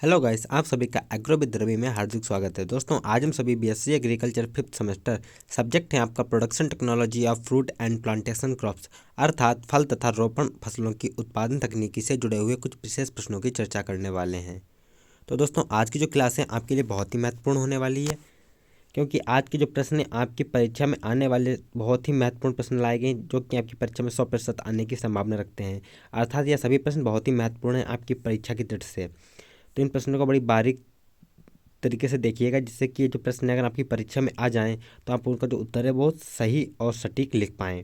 Hello guys, आप सभी का एग्रो विद रवि में हार्दिक स्वागत है। दोस्तों, आज हम सभी BSc agriculture 5th semester subject है आपका production technology of fruit and plantation crops, अर्थात फल तथा रोपण फसलों की उत्पादन तकनीकी से जुड़े हुए कुछ विशेष प्रश्नों की चर्चा करने वाले हैं। तो दोस्तों, आज की जो क्लास है आपके लिए बहुत ही महत्वपूर्ण होने वाली है, क्योंकि आज के जो प्रश्न आपकी परीक्षा में आने वाले बहुत ही महत्वपूर्ण प्रश्न लाए गए जो कि आपकी परीक्षा में 100% आने की संभावना रखते हैं। अर्थात यह सभी प्रश्न बहुत ही महत्वपूर्ण हैं आपकी परीक्षा की दृष्टि से। तो इन प्रश्नों को बड़ी बारीक तरीके से देखिएगा, जिससे कि ये जो प्रश्न अगर आपकी परीक्षा में आ जाएं तो आप उनका जो उत्तर है वो सही और सटीक लिख पाएँ।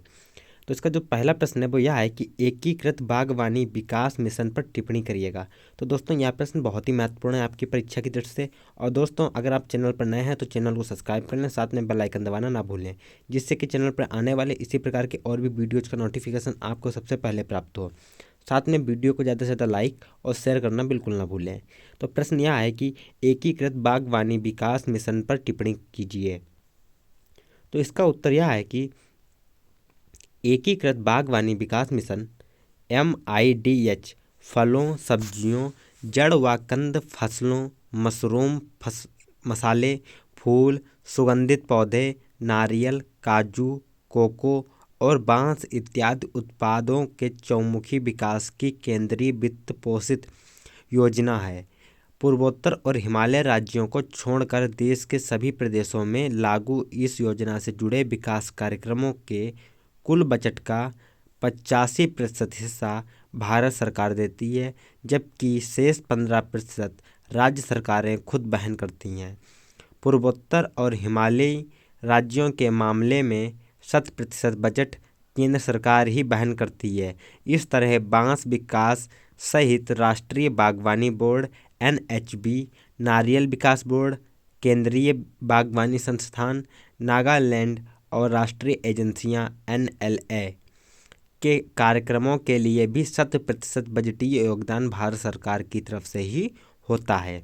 तो इसका जो पहला प्रश्न है वो यह है कि एकीकृत बागवानी विकास मिशन पर टिप्पणी करिएगा। तो दोस्तों, यह प्रश्न बहुत ही महत्वपूर्ण है आपकी परीक्षा की दृष्टि से। और दोस्तों, अगर आप चैनल पर नए हैं तो चैनल को सब्सक्राइब कर लें, साथ में बेल आइकन दबाना ना भूलें, जिससे कि चैनल पर आने वाले इसी प्रकार के और भी वीडियोज़ का नोटिफिकेशन आपको सबसे पहले प्राप्त हो। साथ में वीडियो को ज़्यादा से ज़्यादा लाइक और शेयर करना बिल्कुल ना भूलें। तो प्रश्न यह है कि एकीकृत बागवानी विकास मिशन पर टिप्पणी कीजिए। तो इसका उत्तर यह है कि एकीकृत बागवानी विकास मिशन MIDH फलों, सब्जियों, जड़ व कंद फसलों, मशरूम मसाले, फूल, सुगंधित पौधे, नारियल, काजू, कोको और बांस इत्यादि उत्पादों के चौमुखी विकास की केंद्रीय वित्त पोषित योजना है। पूर्वोत्तर और हिमालय राज्यों को छोड़कर देश के सभी प्रदेशों में लागू इस योजना से जुड़े विकास कार्यक्रमों के कुल बजट का 85% हिस्सा भारत सरकार देती है, जबकि शेष 15% राज्य सरकारें खुद वहन करती हैं। पूर्वोत्तर और हिमालयी राज्यों के मामले में 100% बजट केंद्र सरकार ही वहन करती है। इस तरह बांस विकास सहित राष्ट्रीय बागवानी बोर्ड NHB, नारियल विकास बोर्ड, केंद्रीय बागवानी संस्थान, नागालैंड और राष्ट्रीय एजेंसियां NLA के कार्यक्रमों के लिए भी 100% बजटीय योगदान भारत सरकार की तरफ से ही होता है।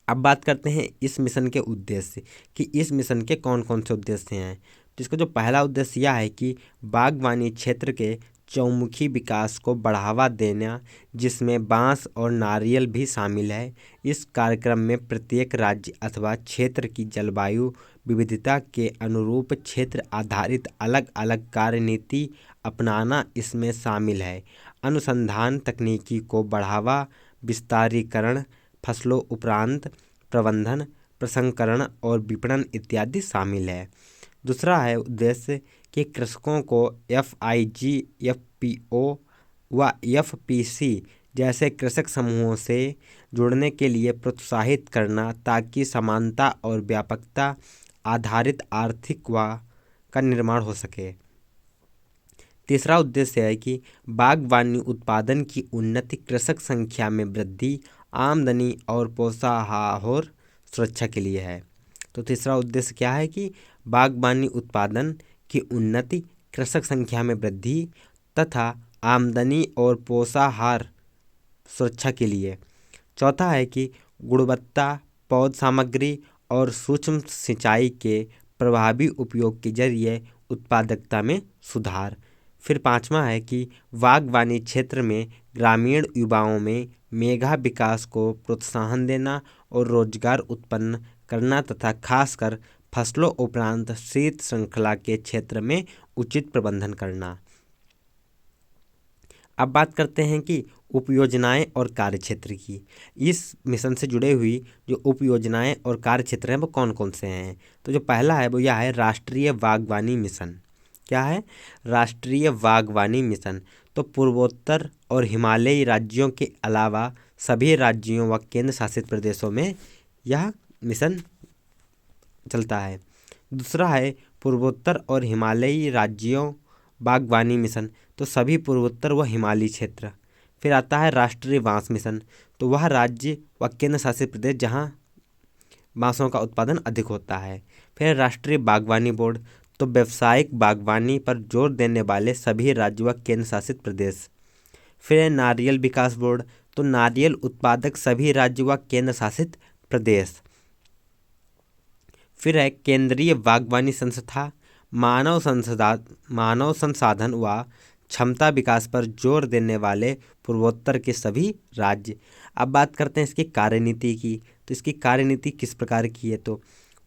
अब बात करते हैं इस मिशन के उद्देश्य कि इस मिशन के कौन कौन से उद्देश्य हैं। तो इसका जो पहला उद्देश्य यह है कि बागवानी क्षेत्र के चौमुखी विकास को बढ़ावा देना, जिसमें बांस और नारियल भी शामिल है। इस कार्यक्रम में प्रत्येक राज्य अथवा क्षेत्र की जलवायु विविधता के अनुरूप क्षेत्र आधारित अलग अलग कार्यनीति अपनाना इसमें शामिल है। अनुसंधान, तकनीकी को बढ़ावा, विस्तारीकरण, फसलों उपरांत प्रबंधन, प्रसंस्करण और विपणन इत्यादि शामिल है। दूसरा है उद्देश्य कि कृषकों को FIG, FPO व FPC जैसे कृषक समूहों से जुड़ने के लिए प्रोत्साहित करना, ताकि समानता और व्यापकता आधारित आर्थिक का निर्माण हो सके। तीसरा उद्देश्य है कि बागवानी उत्पादन की उन्नति, कृषक संख्या में वृद्धि, आमदनी और पोषाहार सुरक्षा के लिए है। तो तीसरा उद्देश्य क्या है कि बागवानी उत्पादन की उन्नति, कृषक संख्या में वृद्धि तथा आमदनी और पोषाहार सुरक्षा के लिए। चौथा है कि गुणवत्ता, पौध सामग्री और सूक्ष्म सिंचाई के प्रभावी उपयोग के जरिए उत्पादकता में सुधार। फिर पांचवा है कि बागवानी क्षेत्र में ग्रामीण युवाओं में मेगा विकास को प्रोत्साहन देना और रोजगार उत्पन्न करना तथा खासकर फसलों उपरांत शीत श्रृंखला के क्षेत्र में उचित प्रबंधन करना। अब बात करते हैं कि उपयोजनाएं और कार्यक्षेत्र की। इस मिशन से जुड़े हुई जो उपयोजनाएं और कार्यक्षेत्र हैं वो कौन कौन से हैं। तो जो पहला है वो यह है राष्ट्रीय बागवानी मिशन। क्या है? राष्ट्रीय बागवानी मिशन। तो पूर्वोत्तर और हिमालयी राज्यों के अलावा सभी राज्यों व केंद्र शासित प्रदेशों में यह मिशन चलता है। दूसरा है पूर्वोत्तर और हिमालयी राज्यों बागवानी मिशन। तो सभी पूर्वोत्तर व हिमालयी क्षेत्र। फिर आता है राष्ट्रीय बांस मिशन। तो वह राज्य व केंद्र शासित प्रदेश जहाँ बांसों का उत्पादन अधिक होता है। फिर राष्ट्रीय बागवानी बोर्ड। तो व्यावसायिक बागवानी पर जोर देने वाले सभी राज्य व केंद्र शासित प्रदेश। फिर नारियल विकास बोर्ड। तो नारियल उत्पादक सभी राज्य व केंद्र शासित प्रदेश। फिर है केंद्रीय बागवानी संस्था। मानव संसाधन व क्षमता विकास पर जोर देने वाले पूर्वोत्तर के सभी राज्य। अब बात करते हैं इसकी कार्यनीति की। तो इसकी कार्यनीति किस प्रकार की है? तो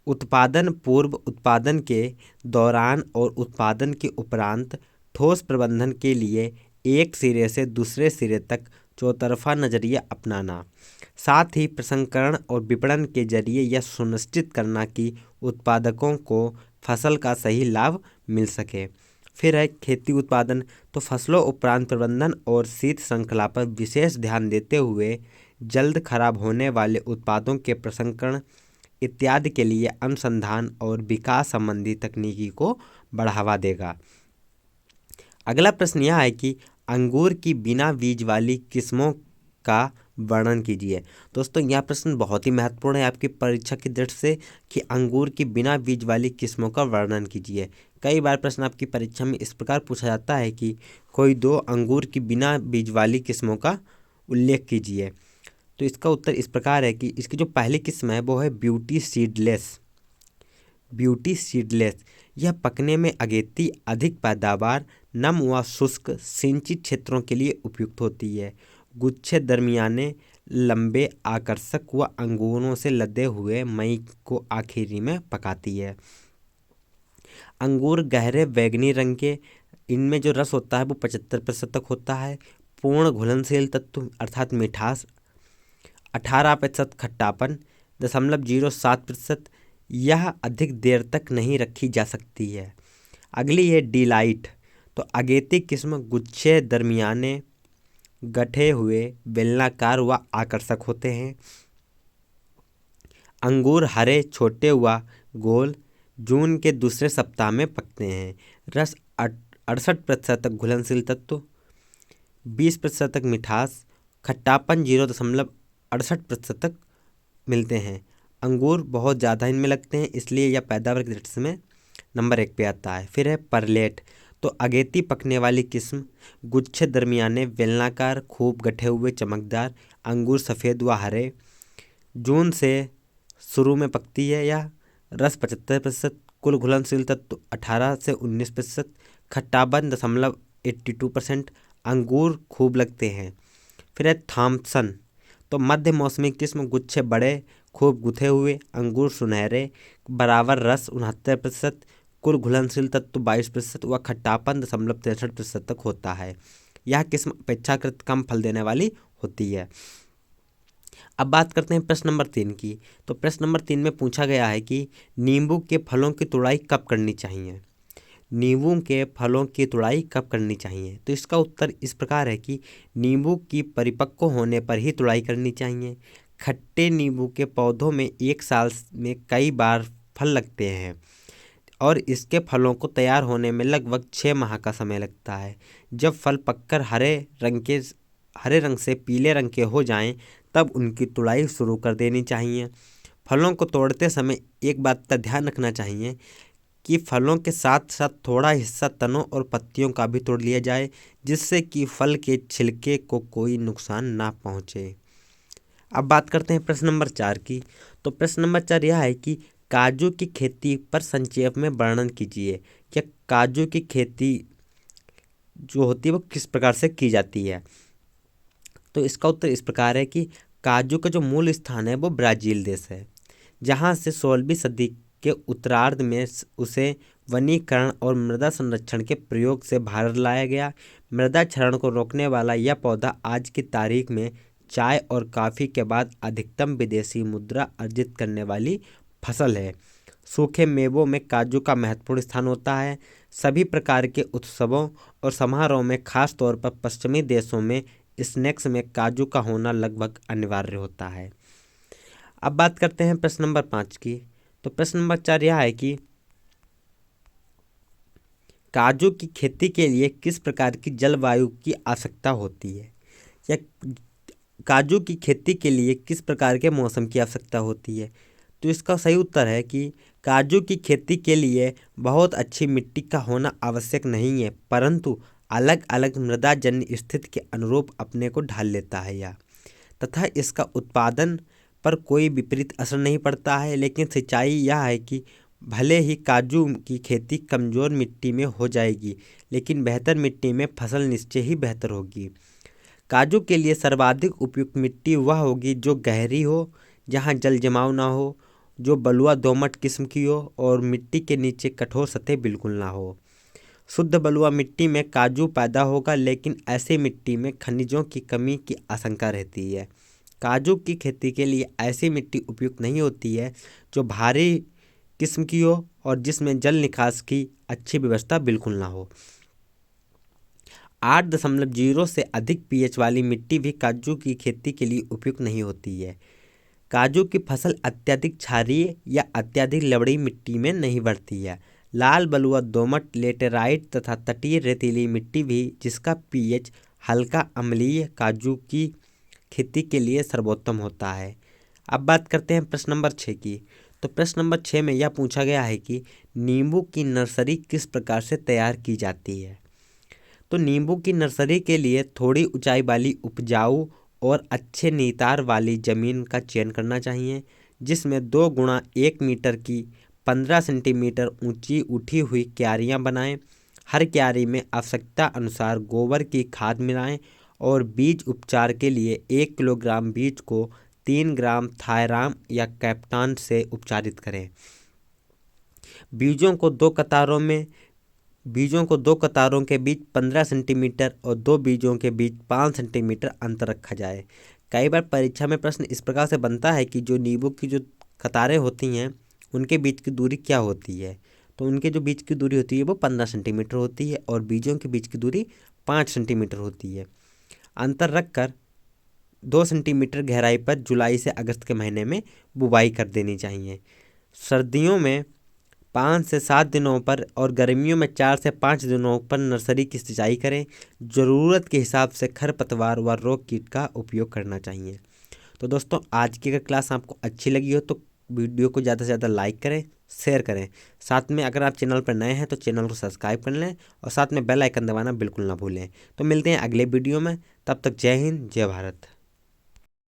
उत्पादन पूर्व, उत्पादन के दौरान और उत्पादन के उपरांत ठोस प्रबंधन के लिए एक सिरे से दूसरे सिरे तक चौतरफा नजरिया अपनाना, साथ ही प्रसंस्करण और विपणन के जरिए यह सुनिश्चित करना कि उत्पादकों को फसल का सही लाभ मिल सके। फिर है खेती उत्पादन। तो फसलों उपरांत प्रबंधन और शीत श्रृंखला पर विशेष ध्यान देते हुए जल्द खराब होने वाले उत्पादों के प्रसंस्करण इत्यादि के लिए अनुसंधान और विकास संबंधी तकनीकी को बढ़ावा देगा। अगला प्रश्न यह है कि अंगूर की बिना बीज वाली किस्मों का वर्णन कीजिए। दोस्तों यह प्रश्न बहुत ही महत्वपूर्ण है आपकी परीक्षा की दृष्टि से कि अंगूर की बिना बीज वाली किस्मों का वर्णन कीजिए। कई बार प्रश्न आपकी परीक्षा में इस प्रकार पूछा जाता है कि कोई दो अंगूर की बिना बीज वाली किस्मों का उल्लेख कीजिए। तो इसका उत्तर इस प्रकार है कि इसकी जो पहली किस्म है वो है ब्यूटी सीडलेस। ब्यूटी सीडलेस यह पकने में अगेती, अधिक पैदावार, नम व शुष्क सिंचित क्षेत्रों के लिए उपयुक्त होती है। गुच्छे दरमियाने, लंबे, आकर्षक व अंगूरों से लदे हुए मई को आखिरी में पकाती है। अंगूर गहरे बैंगनी रंग के, इनमें जो रस होता है वो 75% तक होता है। पूर्ण घुलनशील तत्व अर्थात मिठास 18%, खट्टापन 0.07%। यह अधिक देर तक नहीं रखी जा सकती है। अगली है डिलाइट। तो अगेती किस्म गुच्छे दरमियाने, गठे हुए, बेलनाकार व आकर्षक होते हैं। अंगूर हरे, छोटे व गोल, जून के दूसरे सप्ताह में पकते हैं। रस 68% तक घुलनशील तत्व, 20% तक मिठास, खट्टापन 0.68% तक मिलते हैं। अंगूर बहुत ज़्यादा इनमें लगते हैं, इसलिए यह पैदावार की दृष्टि में नंबर 1 पे आता है। फिर है परलेट। तो अगेती पकने वाली किस्म गुच्छे दरमियाने, बेलनाकार, खूब गठे हुए, चमकदार। अंगूर सफ़ेद व हरे, जून से शुरू में पकती है। यह रस 75%, कुल घुलनशील तत्व 18 से 19%, खट्टापन 0.82%। अंगूर खूब लगते हैं। फिर है थॉम्पसन। तो मध्य मौसमी किस्म गुच्छे बड़े, खूब गुथे हुए, अंगूर सुनहरे, बराबर रस 69%, कुल घुलनशील तत्व 22% व खट्टापन 0.63% तक होता है। यह किस्म अपेक्षाकृत कम फल देने वाली होती है। अब बात करते हैं प्रश्न नंबर 3 की। तो प्रश्न नंबर 3 में पूछा गया है कि नींबू के फलों की तुड़ाई कब करनी चाहिए? नींबू के फलों की तुड़ाई कब करनी चाहिए? तो इसका उत्तर इस प्रकार है कि नींबू की परिपक्व होने पर ही तुड़ाई करनी चाहिए। खट्टे नींबू के पौधों में एक साल में कई बार फल लगते हैं और इसके फलों को तैयार होने में लगभग 6 माह का समय लगता है। जब फल पककर हरे रंग से पीले रंग के हो जाएं, तब उनकी तुड़ाई शुरू कर देनी चाहिए। फलों को तोड़ते समय एक बात का ध्यान रखना चाहिए कि फलों के साथ साथ थोड़ा हिस्सा तनों और पत्तियों का भी तोड़ लिया जाए, जिससे कि फल के छिलके को कोई नुकसान ना पहुंचे। अब बात करते हैं प्रश्न नंबर 4 की। तो प्रश्न नंबर 4 यह है कि काजू की खेती पर संक्षेप में वर्णन कीजिए। क्या काजू की खेती जो होती है वो किस प्रकार से की जाती है? तो इसका उत्तर इस प्रकार है कि काजू का जो मूल स्थान है वो ब्राज़ील देश है, जहाँ से 16वीं सदी के उत्तरार्ध में उसे वनीकरण और मृदा संरक्षण के प्रयोग से भारत लाया गया। मृदा क्षरण को रोकने वाला यह पौधा आज की तारीख में चाय और कॉफ़ी के बाद अधिकतम विदेशी मुद्रा अर्जित करने वाली फसल है। सूखे मेवों में काजू का महत्वपूर्ण स्थान होता है। सभी प्रकार के उत्सवों और समारोह में, खास तौर पर पश्चिमी देशों में, स्नैक्स में काजू का होना लगभग अनिवार्य होता है। अब बात करते हैं प्रश्न नंबर 5 की। तो प्रश्न नंबर 4 यह है कि काजू की खेती के लिए किस प्रकार की जलवायु की आवश्यकता होती है? या काजू की खेती के लिए किस प्रकार के मौसम की आवश्यकता होती है? तो इसका सही उत्तर है कि काजू की खेती के लिए बहुत अच्छी मिट्टी का होना आवश्यक नहीं है, परंतु अलग अलग मृदा जन्य स्थिति के अनुरूप अपने को ढाल लेता है यह, तथा इसका उत्पादन पर कोई विपरीत असर नहीं पड़ता है। लेकिन सिंचाई यह है कि भले ही काजू की खेती कमज़ोर मिट्टी में हो जाएगी, लेकिन बेहतर मिट्टी में फसल निश्चय ही बेहतर होगी। काजू के लिए सर्वाधिक उपयुक्त मिट्टी वह होगी जो गहरी हो, जहाँ जल जमाव ना हो, जो बलुआ दोमट किस्म की हो और मिट्टी के नीचे कठोर सतह बिल्कुल ना हो। शुद्ध बलुआ मिट्टी में काजू पैदा होगा, लेकिन ऐसी मिट्टी में खनिजों की कमी की आशंका रहती है। काजू की खेती के लिए ऐसी मिट्टी उपयुक्त नहीं होती है जो भारी किस्म की हो और जिसमें जल निकास की अच्छी व्यवस्था बिल्कुल ना हो। 8.0 से अधिक पीएच वाली मिट्टी भी काजू की खेती के लिए उपयुक्त नहीं होती है। काजू की फसल अत्यधिक क्षारीय या अत्यधिक लवणीय मिट्टी में नहीं बढ़ती है। लाल बलुआ दोमट, लेटेराइट तथा तटीय रेतीली मिट्टी भी जिसका पीएच हल्का अम्लीय काजू की खेती के लिए सर्वोत्तम होता है। अब बात करते हैं प्रश्न नंबर 6 की। तो प्रश्न नंबर 6 में यह पूछा गया है कि नींबू की नर्सरी किस प्रकार से तैयार की जाती है। तो नींबू की नर्सरी के लिए थोड़ी ऊंचाई वाली उपजाऊ और अच्छे नितार वाली ज़मीन का चयन करना चाहिए, जिसमें 2 × 1 मीटर की 15 सेंटीमीटर ऊंची उठी हुई क्यारियां बनाएं। हर क्यारी में आवश्यकता अनुसार गोबर की खाद मिलाएं और बीज उपचार के लिए 1 किलोग्राम बीज को 3 ग्राम थायराम या कैप्टान से उपचारित करें। बीजों को दो कतारों के बीच 15 सेंटीमीटर और 2 बीजों के बीच 5 सेंटीमीटर अंतर रखा जाए। कई बार परीक्षा में प्रश्न इस प्रकार से बनता है कि जो नींबू की जो कतारें होती हैं उनके बीच की दूरी क्या होती है। तो उनके जो बीच की दूरी होती है वो 15 सेंटीमीटर होती है और बीजों के बीच की दूरी 5 सेंटीमीटर होती है। अंतर रखकर 2 सेंटीमीटर गहराई पर जुलाई से अगस्त के महीने में बुवाई कर देनी चाहिए। सर्दियों में 5 से 7 दिनों पर और गर्मियों में 4 से 5 दिनों पर नर्सरी की सिंचाई करें। ज़रूरत के हिसाब से खरपतवार व रोग कीट का उपयोग करना चाहिए। तो दोस्तों, आज की अगर क्लास आपको अच्छी लगी हो तो वीडियो को ज़्यादा से ज़्यादा लाइक करें, शेयर करें। साथ में अगर आप चैनल पर नए हैं तो चैनल को सब्सक्राइब कर लें और साथ में बेल आइकन दबाना बिल्कुल ना भूलें। तो मिलते हैं अगले वीडियो में, तब तक जय हिंद, जय भारत।